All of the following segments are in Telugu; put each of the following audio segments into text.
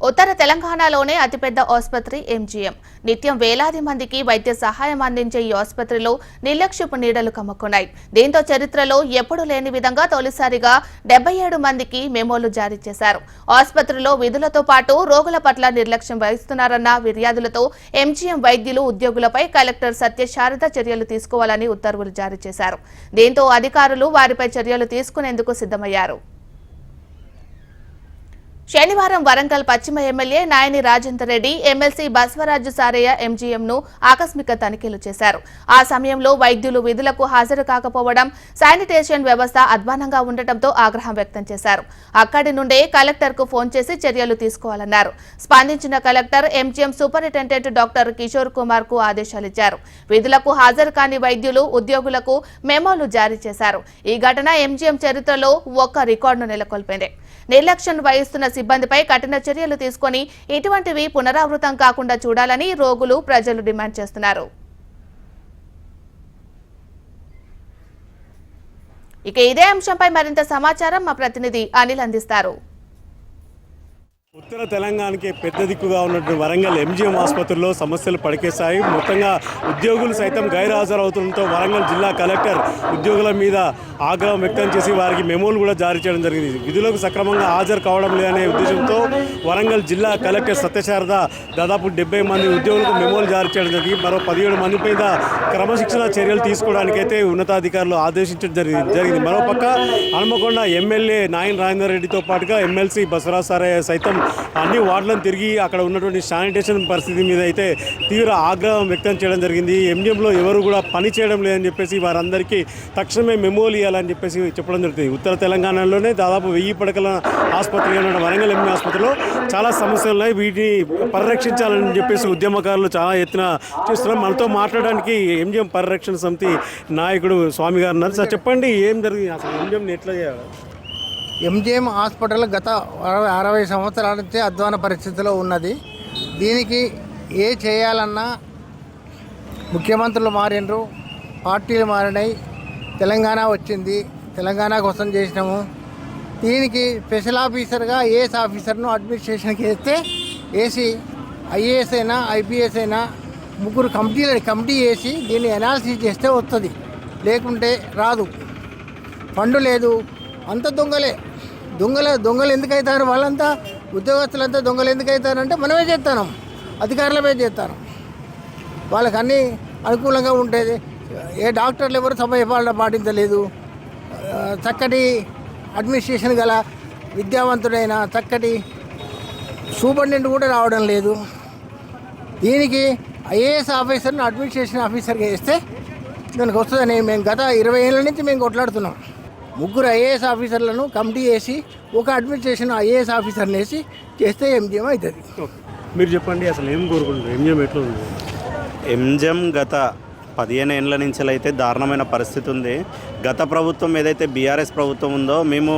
ఉత్తర తెలంగాణలోనే అతిపెద్ద ఆసుపత్రి ఎంజీఎం. నిత్యం వేలాది మందికి వైద్య సహాయం అందించే ఈ ఆసుపత్రిలో నిర్లక్ష్యపు నీడలు కమ్ముకున్నాయి. దీంతో చరిత్రలో ఎప్పుడూ లేని విధంగా తొలిసారిగా 77 మందికి మెమోలు జారీ చేశారు. ఆసుపత్రిలో విధులతో పాటు రోగుల పట్ల నిర్లక్ష్యం వహిస్తున్నారన్న ఫిర్యాదులతో ఎంజీఎం వైద్యులు, ఉద్యోగులపై కలెక్టర్ సత్యశారద చర్యలు తీసుకోవాలని ఉత్తర్వులు జారీ చేశారు. దీంతో అధికారులు వారిపై చర్యలు తీసుకునేందుకు సిద్ధమయ్యారు. శనివారం వరంగల్ పశ్చిమ ఎమ్మెల్యే నాయని రాజేందర్ రెడ్డి, ఎమ్మెల్సీ బసవరాజు సారయ్య ఎంజీఎంను ఆకస్మిక తనిఖీలు చేశారు. ఆ సమయంలో వైద్యులు విధులకు హాజరు కాకపోవడం, శానిటేషన్ వ్యవస్థ అధ్వానంగా ఉండటంతో ఆగ్రహం వ్యక్తం చేశారు. అక్కడి నుండే కలెక్టర్కు ఫోన్ చేసి చర్యలు తీసుకోవాలన్నారు. స్పందించిన collector MGM superintendent doctor Kishore Kumar కు ఆదేశాలిచ్చారు. విధులకు హాజరు కాని వైద్యులు, ఉద్యోగులకు మెమోలు జారీ చేశారు. ఈ ఘటన ఎంజీఎం చరిత్రలో ఒక రికార్డును నెలకొల్పింది. నిర్లక్ష్యం వహిస్తున్న సిబ్బందిపై కఠిన చర్యలు తీసుకుని ఇటువంటివి పునరావృతం కాకుండా చూడాలని రోగులు, ప్రజలు డిమాండ్ చేస్తున్నారు. ఇక ఇదే అంశంపై మరింత సమాచారం మా ప్రతినిధి అనిల్ అందిస్తారు. ఉత్తర తెలంగాణకి పెద్ద దిక్కుగా ఉన్నటువంటి వరంగల్ ఎంజీఎం ఆసుపత్రిలో సమస్యలు పడికేశాయి. మొత్తంగా ఉద్యోగులు సైతం గైర్హాజరవుతుండటంతో వరంగల్ జిల్లా కలెక్టర్ ఉద్యోగుల మీద ఆగ్రహం వ్యక్తం చేసి వారికి మెమోలు కూడా జారీ చేయడం జరిగింది. విధులకు సక్రమంగా హాజరు కావడం లేదనే ఉద్దేశంతో వరంగల్ జిల్లా కలెక్టర్ సత్యశారద దాదాపు 70 మంది ఉద్యోగులకు మెమోలు జారీ చేయడం జరిగింది. మరో 17 మంది మీద క్రమశిక్షణ చర్యలు తీసుకోవడానికైతే ఉన్నతాధికారులు ఆదేశించడం జరిగింది. మరోపక్క హనుమకొండ ఎమ్మెల్యే నాయని రాజేందర్ రెడ్డితో పాటుగా ఎమ్మెల్సీ బసవరాజు సారయ్య సైతం అన్ని వార్డులను తిరిగి అక్కడ ఉన్నటువంటి శానిటేషన్ పరిస్థితి మీద అయితే తీవ్ర ఆగ్రహం వ్యక్తం చేయడం జరిగింది. ఎంజీఎంలో ఎవరు కూడా పని చేయడం లేదని చెప్పేసి వారందరికీ తక్షణమే మెమోలు ఇవ్వాలని చెప్పేసి చెప్పడం జరుగుతుంది. ఉత్తర తెలంగాణలోనే దాదాపు 1000 పడకల ఆసుపత్రి ఉన్న వరంగల్ ఎంజీఎం ఆసుపత్రిలో చాలా సమస్యలు ఉన్నాయి. వీటిని పరిరక్షించాలని చెప్పేసి ఉద్యమకారులు చాలా ఎత్తున చేస్తున్నారు. మనతో మాట్లాడడానికి ఎంజీఎం పరిరక్షణ సమితి నాయకుడు స్వామి గారు ఉన్నారు. సార్ చెప్పండి, ఏం జరిగింది అసలు ఎంజీఎంని ఎట్లా చేయాలి? ఎంజీఎం హాస్పిటల్ గత 60 సంవత్సరాల నుంచి అధ్వాన పరిస్థితిలో ఉన్నది. దీనికి ఏ చేయాలన్నా ముఖ్యమంత్రులు మారినరు, పార్టీలు మారినాయి, తెలంగాణ వచ్చింది, తెలంగాణ కోసం చేసినాము. దీనికి స్పెషల్ ఆఫీసర్గా ఏఎస్ ఆఫీసర్ను అడ్మినిస్ట్రేషన్కి వేస్తే వేసి ఐఏఎస్ అయినా ఐపీఎస్ అయినా ముగ్గురు కమిటీ వేసి దీన్ని అనాలిసిస్ చేస్తే వస్తుంది, లేకుంటే రాదు. ఫండ్ లేదు, అంత దొంగలు ఎందుకు అవుతారు? వాళ్ళంతా ఉద్యోగస్తులంతా దొంగలు ఎందుకు అవుతారంటే మనమే చేస్తాను, అధికారులమే చేస్తాను. వాళ్ళకి అన్నీ అనుకూలంగా ఉంటుంది. ఏ డాక్టర్లు ఎవరు సమయపాలన పాటించలేదు. చక్కటి అడ్మినిస్ట్రేషన్ గల విద్యావంతుడైన చక్కటి సూపరింటెండెంట్ కూడా రావడం లేదు. దీనికి ఐఏఎస్ ఆఫీసర్ని అడ్మినిస్ట్రేషన్ ఆఫీసర్గా వేస్తే దానికి వస్తుందని మేము గత 20 ఏళ్ళ నుంచి మేము కొట్లాడుతున్నాం. ముగ్గురు ఐఏఎస్ ఆఫీసర్లను కమిటీ వేసి ఒక అడ్మినిస్ట్రేషన్ ఐఏఎస్ ఆఫీసర్ని వేసి చేస్తే ఎంజీఎం అవుతుంది. మీరు చెప్పండి, అసలు ఏం కోరుకుంటున్నారు? ఎంజీఎం ఎట్లా ఉంది? ఎంజీఎం గత 15 ఏళ్ళ నుంచి అయితే దారుణమైన పరిస్థితి ఉంది. గత ప్రభుత్వం ఏదైతే బీఆర్ఎస్ ప్రభుత్వం ఉందో, మేము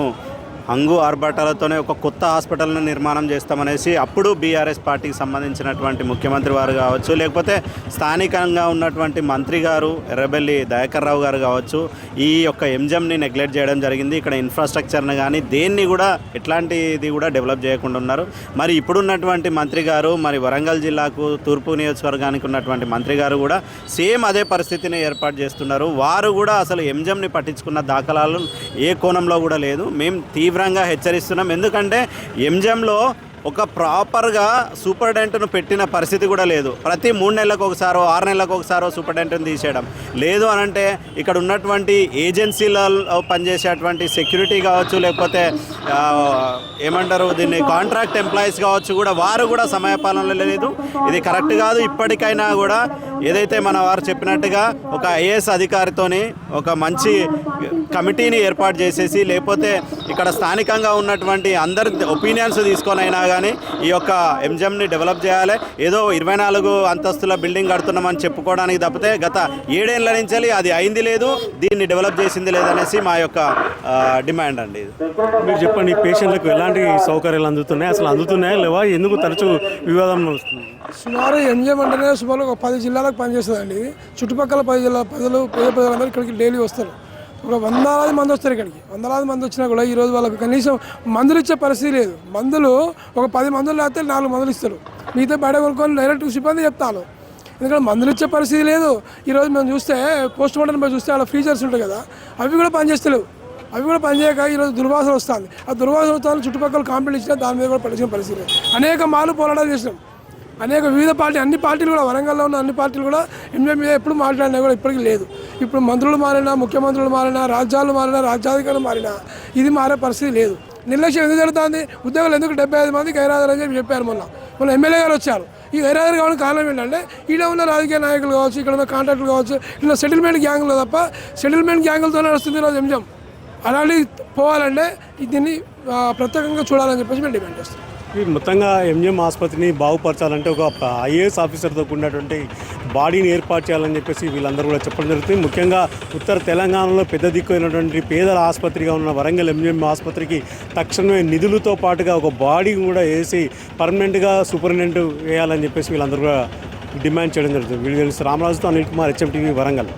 హంగు ఆర్భాటాలతోనే ఒక కొత్త హాస్పిటల్ను నిర్మాణం చేస్తామనేసి అప్పుడు బీఆర్ఎస్ పార్టీకి సంబంధించినటువంటి ముఖ్యమంత్రి వారు కావచ్చు, లేకపోతే స్థానికంగా ఉన్నటువంటి మంత్రి గారు ఎర్రబెల్లి దయాకర్ రావు గారు కావచ్చు, ఈ యొక్క ఎంజీఎంని నెగ్లెక్ట్ చేయడం జరిగింది. ఇక్కడ ఇన్ఫ్రాస్ట్రక్చర్ని కానీ దేన్ని కూడా ఎట్లాంటిది కూడా డెవలప్ చేయకుండా ఉన్నారు. మరి ఇప్పుడున్నటువంటి మంత్రి గారు, మరి వరంగల్ జిల్లాకు తూర్పు నియోజకవర్గానికి ఉన్నటువంటి మంత్రి గారు కూడా సేమ్ అదే పరిస్థితిని ఏర్పాటు చేస్తున్నారు. వారు కూడా అసలు ఎంజీఎంని పట్టించుకున్న దాఖలాలు ఏ కోణంలో కూడా లేదు. మేము తీవ్రంగా హెచ్చరిస్తున్నాం. ఎందుకంటే ఎంజీఎంలో ఒక ప్రాపర్గా సూపరింటెండెంట్ను పెట్టిన పరిస్థితి కూడా లేదు. ప్రతి 3 నెలలకు ఒకసారో 6 నెలలకు ఒకసారో సూపరింటెండెంట్ని తీసేయడం లేదు. అనంటే ఇక్కడ ఉన్నటువంటి ఏజెన్సీలలో పనిచేసేటువంటి సెక్యూరిటీ కావచ్చు, లేకపోతే ఏమంటారు దీన్ని కాంట్రాక్ట్ ఎంప్లాయీస్ కావచ్చు, కూడా వారు కూడా సమయపాలన లేదు. ఇది కరెక్ట్ కాదు. ఇప్పటికైనా కూడా ఏదైతే మన వారు చెప్పినట్టుగా ఒక ఐఏఎస్ అధికారితోని ఒక మంచి కమిటీని ఏర్పాటు చేసేసి, లేకపోతే ఇక్కడ స్థానికంగా ఉన్నటువంటి అందరి ఒపీనియన్స్ తీసుకొని అయినా కానీ ఈ యొక్క ఎంజీఎంని డెవలప్ చేయాలి. ఏదో 24 అంతస్తుల బిల్డింగ్ కడుతున్నామని చెప్పుకోవడానికి తప్పితే గత 7 ఏళ్ళ నుంచి అది అయింది లేదు, దీన్ని డెవలప్ చేసింది లేదనేసి మా యొక్క డిమాండ్ అండి. మీరు చెప్పండి, పేషెంట్లకు ఎలాంటి సౌకర్యాలు అందుతున్నాయి, అసలు అందుతున్నాయా లేవా, ఎందుకు తరచూ వివాదం వస్తుంది? సుమారు ఎంజీఎం అంటేనే సుమారు ఒక 10 జిల్లాలకు పనిచేస్తుందండి. చుట్టుపక్కల 10 జిల్లా ప్రజలందరూ ఇక్కడికి డైలీ వస్తారు. ఒక వందలాది మంది వస్తారు ఇక్కడికి. వందలాది మంది వచ్చినా కూడా ఈరోజు వాళ్ళకి కనీసం మందులు ఇచ్చే పరిస్థితి లేదు. మందులు ఒక 10 మందులు లేకపోతే 4 మందులు ఇస్తారు. మిగతా బయట కొనుక్కొని డైరెక్ట్ సిబ్బంది చెప్తాను. ఎందుకంటే మందులు ఇచ్చే పరిస్థితి లేదు. ఈరోజు మేము చూస్తే పోస్ట్ మార్టం పోయి చూస్తే అలా ఫ్రీజర్స్ ఉంటాయి కదా, అవి కూడా పనిచేస్తలేవు. అవి కూడా పనిచేయక ఈరోజు దుర్వాసన వస్తుంది. ఆ దుర్వాసన వస్తుంది చుట్టుపక్కల కంప్లైంట్ ఇచ్చినా దాని మీద కూడా పట్టించిన పరిస్థితి లేదు. అనేక మార్లు పోరాటాలు చేసినాం. అనేక వివిధ అన్ని పార్టీలు కూడా, వరంగల్లో ఉన్న అన్ని పార్టీలు కూడా ఎంజే మీద ఎప్పుడు మాట్లాడినా కూడా ఇప్పటికీ లేదు. ఇప్పుడు మంత్రులు మారినా, ముఖ్యమంత్రులు మారినా, రాజ్యాలు మారినా, రాజ్యాధికారులు మారినా ఇది మారే పరిస్థితి లేదు. నిర్లక్ష్యం ఎందుకు జరుగుతుంది? ఉద్యోగులు ఎందుకు 75 మంది గైరాజని చెప్పి చెప్పారు. మొన్న ఎమ్మెల్యే గారు వచ్చారు. ఈ గైరాజరు కావడానికి కారణం ఏంటంటే ఈడ ఉన్న రాజకీయ నాయకులు కావచ్చు, ఇక్కడ ఉన్న కాంట్రాక్టులు కావచ్చు, ఇలా సెటిల్మెంట్ గ్యాంగులు తప్ప సెటిల్మెంట్ గ్యాంగులతో నడుస్తుంది ఈరోజు ఎంజం. అలాంటి పోవాలంటే దీన్ని ప్రత్యేకంగా చూడాలని చెప్పేసి మేము డిమాండ్ చేస్తాం. మొత్తంగా ఎంజిఎం ఆసుపత్రిని బాగుపరచాలంటే ఒక ఐఏఎస్ ఆఫీసర్తో కూడినటువంటి బాడీని ఏర్పాటు చేయాలని చెప్పేసి వీళ్ళందరూ కూడా చెప్పడం జరుగుతుంది. ముఖ్యంగా ఉత్తర తెలంగాణలో పెద్ద దిక్కు అయినటువంటి పేదల ఆసుపత్రిగా ఉన్న వరంగల్ ఎంజిఎం ఆసుపత్రికి తక్షణమే నిధులతో పాటుగా ఒక బాడీ కూడా వేసి పర్మనెంట్గా సూపరింటెండెంట్ వేయాలని చెప్పేసి వీళ్ళందరూ కూడా డిమాండ్ చేయడం జరుగుతుంది. వీళ్ళు రామరాజుతో అనిల్ కుమార్, HM TV, వరంగల్.